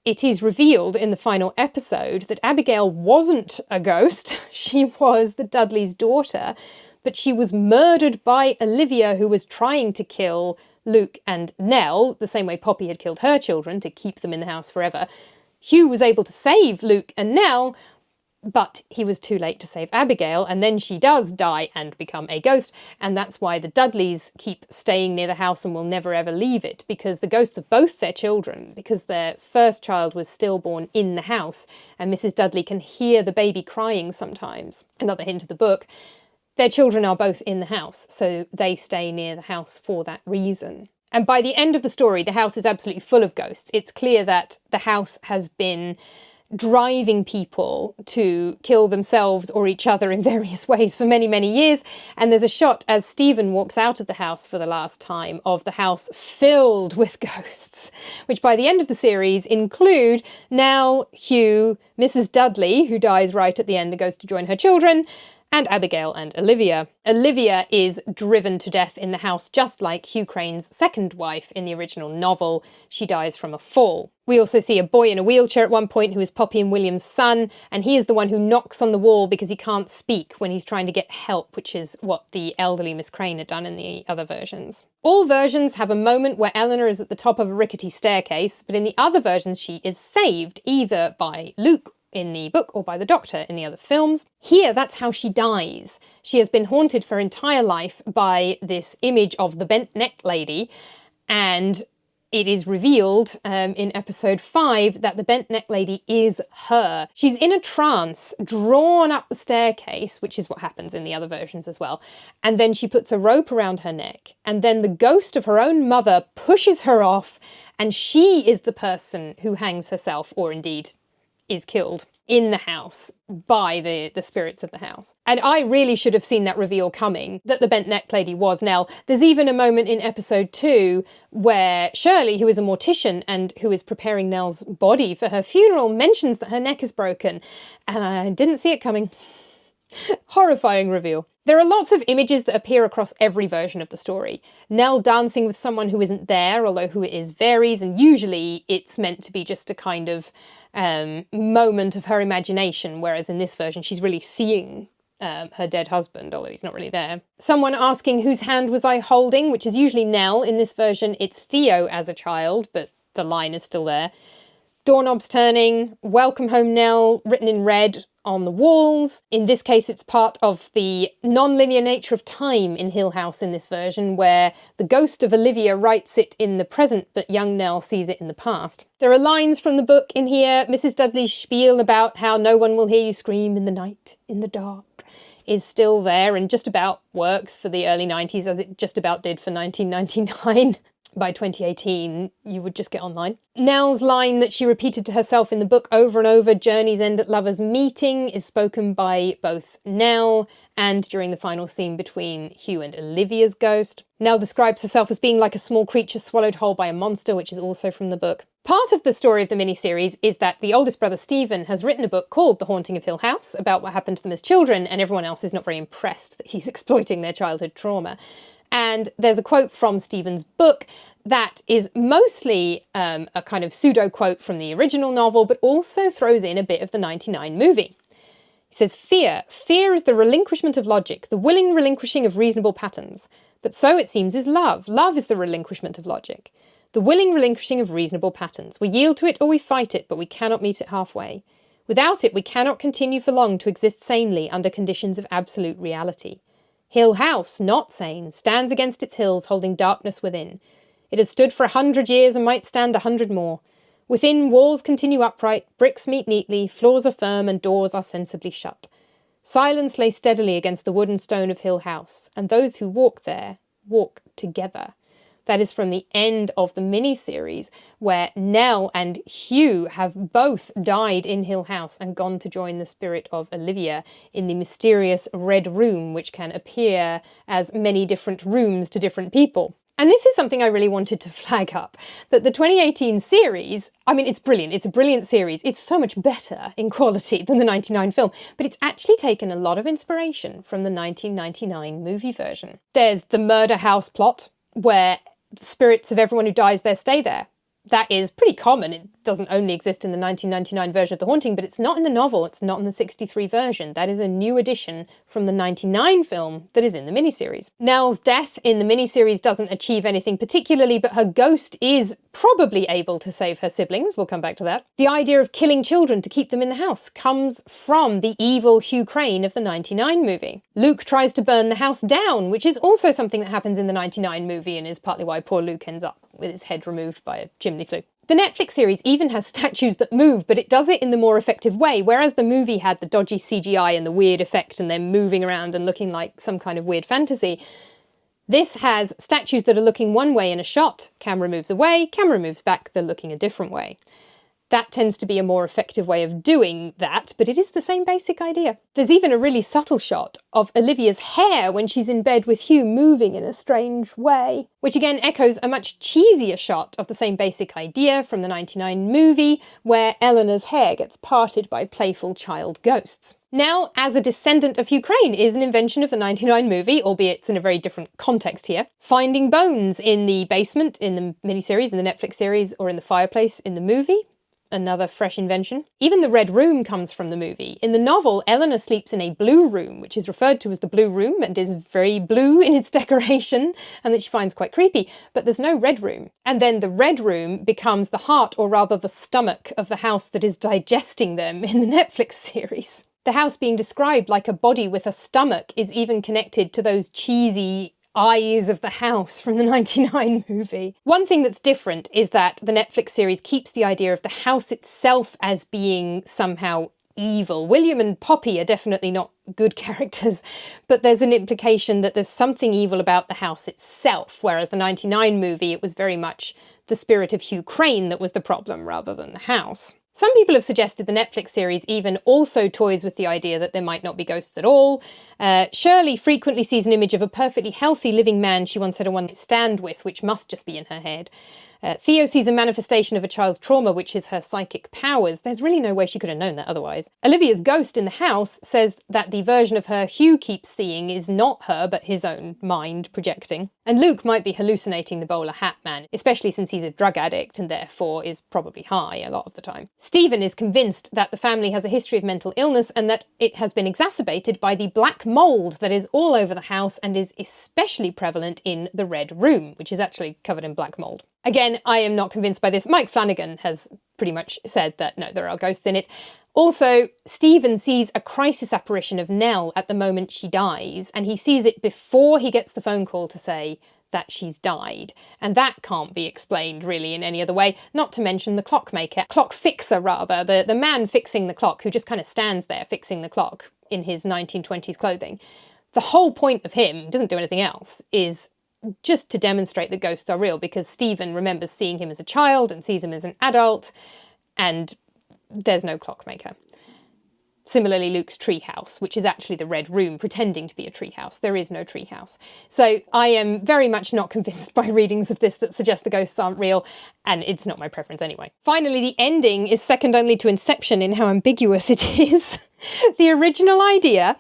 It is revealed in the final episode that Abigail wasn't a ghost. She was the Dudleys' daughter, but she was murdered by Olivia, who was trying to kill Luke and Nell, the same way Poppy had killed her children to keep them in the house forever. Hugh was able to save Luke and Nell, but he was too late to save Abigail, and then she does die and become a ghost, and that's why the Dudleys keep staying near the house and will never ever leave it, because the ghosts of both their children, because their first child was stillborn in the house, and Mrs. Dudley can hear the baby crying sometimes. Another hint of the book. Their children are both in the house, so they stay near the house for that reason. And by the end of the story, the house is absolutely full of ghosts. It's clear that the house has been driving people to kill themselves or each other in various ways for many, many years. And there's a shot as Stephen walks out of the house for the last time of the house filled with ghosts, which by the end of the series include Nell, Hugh, Mrs. Dudley, who dies right at the end and goes to join her children, and Abigail and Olivia. Olivia is driven to death in the house, just like Hugh Crane's second wife in the original novel. She dies from a fall. We also see a boy in a wheelchair at one point who is Poppy and William's son, and he is the one who knocks on the wall because he can't speak when he's trying to get help, which is what the elderly Miss Crane had done in the other versions. All versions have a moment where Eleanor is at the top of a rickety staircase, but in the other versions she is saved, either by Luke in the book or by the Doctor in the other films. Here, that's how she dies. She has been haunted for her entire life by this image of the bent neck lady, and it is revealed in episode 5 that the bent neck lady is her. She's in a trance, drawn up the staircase, which is what happens in the other versions as well, and then she puts a rope around her neck, and then the ghost of her own mother pushes her off, and she is the person who hangs herself, or indeed is killed in the house by the spirits of the house. And I really should have seen that reveal coming, that the bent neck lady was Nell. There's even a moment in episode 2 where Shirley, who is a mortician and who is preparing Nell's body for her funeral, mentions that her neck is broken, and I didn't see it coming. Horrifying reveal. There are lots of images that appear across every version of the story. Nell dancing with someone who isn't there, although who it is varies, and usually it's meant to be just a kind of moment of her imagination, whereas in this version she's really seeing her dead husband, although he's not really there. Someone asking whose hand was I holding, which is usually Nell. In this version it's Theo as a child, but the line is still there. Doorknobs turning, welcome home Nell, written in red on the walls. In this case, it's part of the non-linear nature of time in Hill House in this version, where the ghost of Olivia writes it in the present, but young Nell sees it in the past. There are lines from the book in here. Mrs. Dudley's spiel about how no one will hear you scream in the night, in the dark, is still there and just about works for the early 90s, as it just about did for 1999. By 2018, you would just get online. Nell's line that she repeated to herself in the book over and over, journeys end at lovers' meeting, is spoken by both Nell and during the final scene between Hugh and Olivia's ghost. Nell describes herself as being like a small creature swallowed whole by a monster, which is also from the book. Part of the story of the miniseries is that the oldest brother, Stephen, has written a book called The Haunting of Hill House about what happened to them as children, and everyone else is not very impressed that he's exploiting their childhood trauma. And there's a quote from Stephen's book that is mostly a kind of pseudo quote from the original novel, but also throws in a bit of the 99 movie. He says, Fear is the relinquishment of logic, the willing relinquishing of reasonable patterns. But so it seems is love. Love is the relinquishment of logic, the willing relinquishing of reasonable patterns. We yield to it or we fight it, but we cannot meet it halfway. Without it, we cannot continue for long to exist sanely under conditions of absolute reality. Hill House, not sane, stands against its hills, holding darkness within. It has stood for 100 years and might stand 100 more. Within, walls continue upright, bricks meet neatly, floors are firm, and doors are sensibly shut. Silence lay steadily against the wood and stone of Hill House, and those who walk there walk together. That is from the end of the mini-series, where Nell and Hugh have both died in Hill House and gone to join the spirit of Olivia in the mysterious Red Room, which can appear as many different rooms to different people. And this is something I really wanted to flag up, that the 2018 series, I mean, it's brilliant. It's a brilliant series. It's so much better in quality than the 99 film, but it's actually taken a lot of inspiration from the 1999 movie version. There's the murder house plot, where the spirits of everyone who dies there stay there. That is pretty common. It doesn't only exist in the 1999 version of The Haunting, but it's not in the novel, it's not in the 63 version. That is a new addition from the 99 film that is in the miniseries. Nell's death in the miniseries doesn't achieve anything particularly, but her ghost is probably able to save her siblings. We'll come back to that. The idea of killing children to keep them in the house comes from the evil Hugh Crane of the 99 movie. Luke tries to burn the house down, which is also something that happens in the 99 movie and is partly why poor Luke ends up with his head removed by a chimney flue. The Netflix series even has statues that move, but it does it in the more effective way, whereas the movie had the dodgy CGI and the weird effect and them moving around and looking like some kind of weird fantasy. This has statues that are looking one way in a shot, camera moves away, camera moves back, they're looking a different way. That tends to be a more effective way of doing that, but it is the same basic idea. There's even a really subtle shot of Olivia's hair when she's in bed with Hugh moving in a strange way, which again echoes a much cheesier shot of the same basic idea from the 99 movie, where Eleanor's hair gets parted by playful child ghosts. Nell, as a descendant of Hugh Crane, is an invention of the 99 movie, albeit it's in a very different context here. Finding bones in the basement in the miniseries, in the Netflix series, or in the fireplace in the movie. Another fresh invention. Even the Red Room comes from the movie. In the novel, Eleanor sleeps in a blue room, which is referred to as the Blue Room and is very blue in its decoration and that she finds quite creepy, but there's no Red Room. And then the Red Room becomes the heart, or rather the stomach, of the house that is digesting them in the Netflix series. The house being described like a body with a stomach is even connected to those cheesy eyes of the house from the 99 movie. One thing that's different is that the Netflix series keeps the idea of the house itself as being somehow evil. William and Poppy are definitely not good characters, but there's an implication that there's something evil about the house itself, whereas the 99 movie, it was very much the spirit of Hugh Crane that was the problem rather than the house. Some people have suggested the Netflix series even also toys with the idea that there might not be ghosts at all. Shirley frequently sees an image of a perfectly healthy living man she once had a one-night stand with, which must just be in her head. Theo sees a manifestation of a child's trauma, which is her psychic powers. There's really no way she could have known that otherwise. Olivia's ghost in the house says that the version of her Hugh keeps seeing is not her, but his own mind projecting. And Luke might be hallucinating the bowler hat man, especially since he's a drug addict and therefore is probably high a lot of the time. Stephen is convinced that the family has a history of mental illness and that it has been exacerbated by the black mould that is all over the house and is especially prevalent in the Red Room, which is actually covered in black mould. Again, I am not convinced by this. Mike Flanagan has pretty much said that no, there are ghosts in it. Also, Stephen sees a crisis apparition of Nell at the moment she dies, and he sees it before he gets the phone call to say that she's died. And that can't be explained really in any other way, not to mention the clockmaker, clock fixer rather, the man fixing the clock who just kind of stands there fixing the clock in his 1920s clothing. The whole point of him, doesn't do anything else, is just to demonstrate that ghosts are real, because Stephen remembers seeing him as a child and sees him as an adult, and there's no clockmaker. Similarly, Luke's treehouse, which is actually the Red Room pretending to be a treehouse. There is no treehouse. So I am very much not convinced by readings of this that suggest the ghosts aren't real, and it's not my preference anyway. Finally, the ending is second only to Inception in how ambiguous it is. The original idea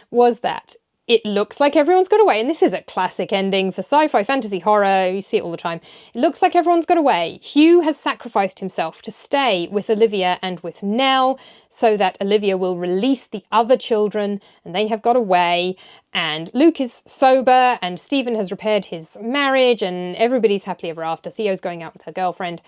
was that it looks like everyone's got away, and this is a classic ending for sci-fi, fantasy, horror, you see it all the time. It looks like everyone's got away. Hugh has sacrificed himself to stay with Olivia and with Nell so that Olivia will release the other children and they have got away, and Luke is sober and Stephen has repaired his marriage and everybody's happily ever after. Theo's going out with her girlfriend,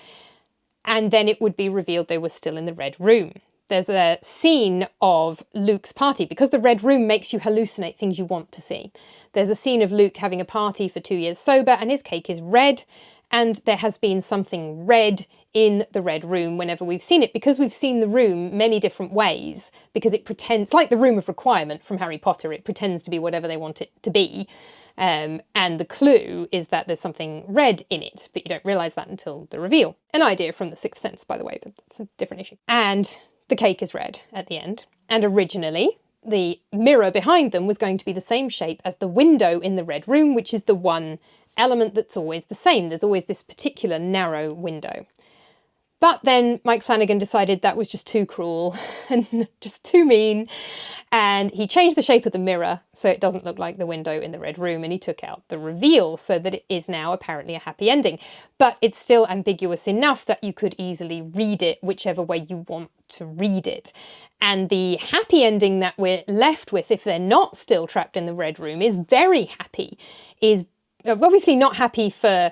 and then it would be revealed they were still in the Red Room. there's a scene of Luke's party, because the Red Room makes you hallucinate things you want to see. There's a scene of Luke having a party for 2 years sober, and his cake is red, and there has been something red in the Red Room whenever we've seen it, because we've seen the room many different ways, because it pretends, like the Room of Requirement from Harry Potter, it pretends to be whatever they want it to be. And the clue is that there's something red in it, but you don't realise that until the reveal. An idea from The Sixth Sense, by the way, but that's a different issue. And the cake is red at the end. And originally, the mirror behind them was going to be the same shape as the window in the Red Room, which is the one element that's always the same. There's always this particular narrow window. But then Mike Flanagan decided that was just too cruel and just too mean, and he changed the shape of the mirror so it doesn't look like the window in the Red Room, and he took out the reveal so that it is now apparently a happy ending. But it's still ambiguous enough that you could easily read it whichever way you want to read it. And the happy ending that we're left with, if they're not still trapped in the Red Room, is very happy. Is obviously not happy for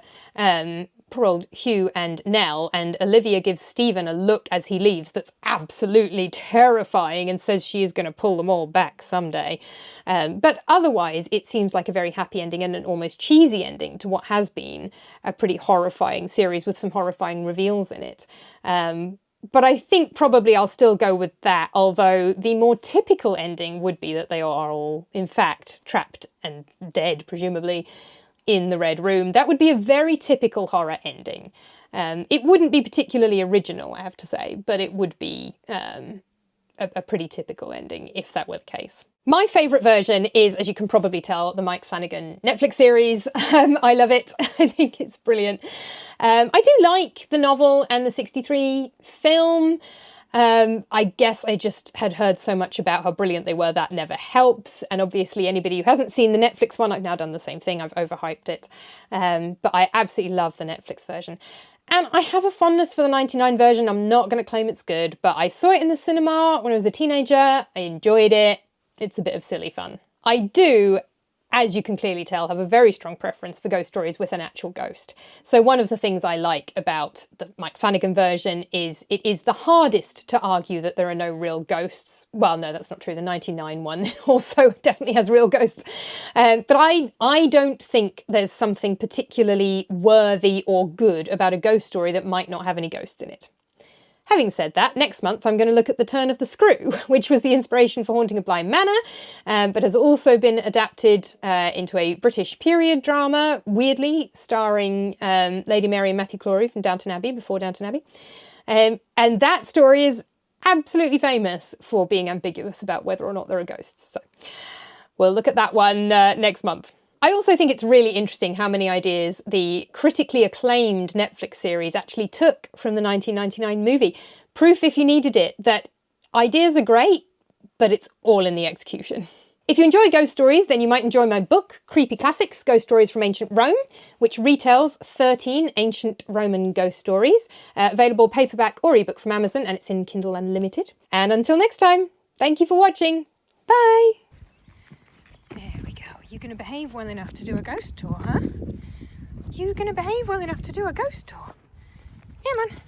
poor old Hugh and Nell, and Olivia gives Stephen a look as he leaves that's absolutely terrifying and says she is going to pull them all back someday. But otherwise, it seems like a very happy ending and an almost cheesy ending to what has been a pretty horrifying series with some horrifying reveals in it. But I think probably I'll still go with that, although the more typical ending would be that they are all, in fact, trapped and dead, presumably, in the Red Room. That would be a very typical horror ending. It wouldn't be particularly original, I have to say, but it would be a pretty typical ending if that were the case. My favourite version is, as you can probably tell, the Mike Flanagan Netflix series. I love it. I think it's brilliant. I do like the novel and the 63 film. I guess I just had heard so much about how brilliant they were that never helps, and obviously anybody who hasn't seen the Netflix one, I've now done the same thing, I've overhyped it, but I absolutely love the Netflix version. And I have a fondness for the 99 version. I'm not going to claim it's good, but I saw it in the cinema when I was a teenager, I enjoyed it, it's a bit of silly fun. I do, as you can clearly tell, have a very strong preference for ghost stories with an actual ghost. So one of the things I like about the Mike Flanagan version is it is the hardest to argue that there are no real ghosts. Well, no, that's not true. The 99 one also definitely has real ghosts. But I don't think there's something particularly worthy or good about a ghost story that might not have any ghosts in it. Having said that, next month I'm going to look at The Turn of the Screw, which was the inspiration for Haunting of Bly Manor, but has also been adapted into a British period drama, weirdly, starring Lady Mary and Matthew Clory from Downton Abbey, before Downton Abbey. And that story is absolutely famous for being ambiguous about whether or not there are ghosts. So we'll look at that one next month. I also think it's really interesting how many ideas the critically acclaimed Netflix series actually took from the 1999 movie. Proof, if you needed it, that ideas are great, but it's all in the execution. If you enjoy ghost stories, then you might enjoy my book, Creepy Classics, Ghost Stories from Ancient Rome, which retells 13 ancient Roman ghost stories, available paperback or ebook from Amazon, and it's in Kindle Unlimited. And until next time, thank you for watching. Bye! You going to behave well enough to do a ghost tour, huh? You going to behave well enough to do a ghost tour? Yeah, man.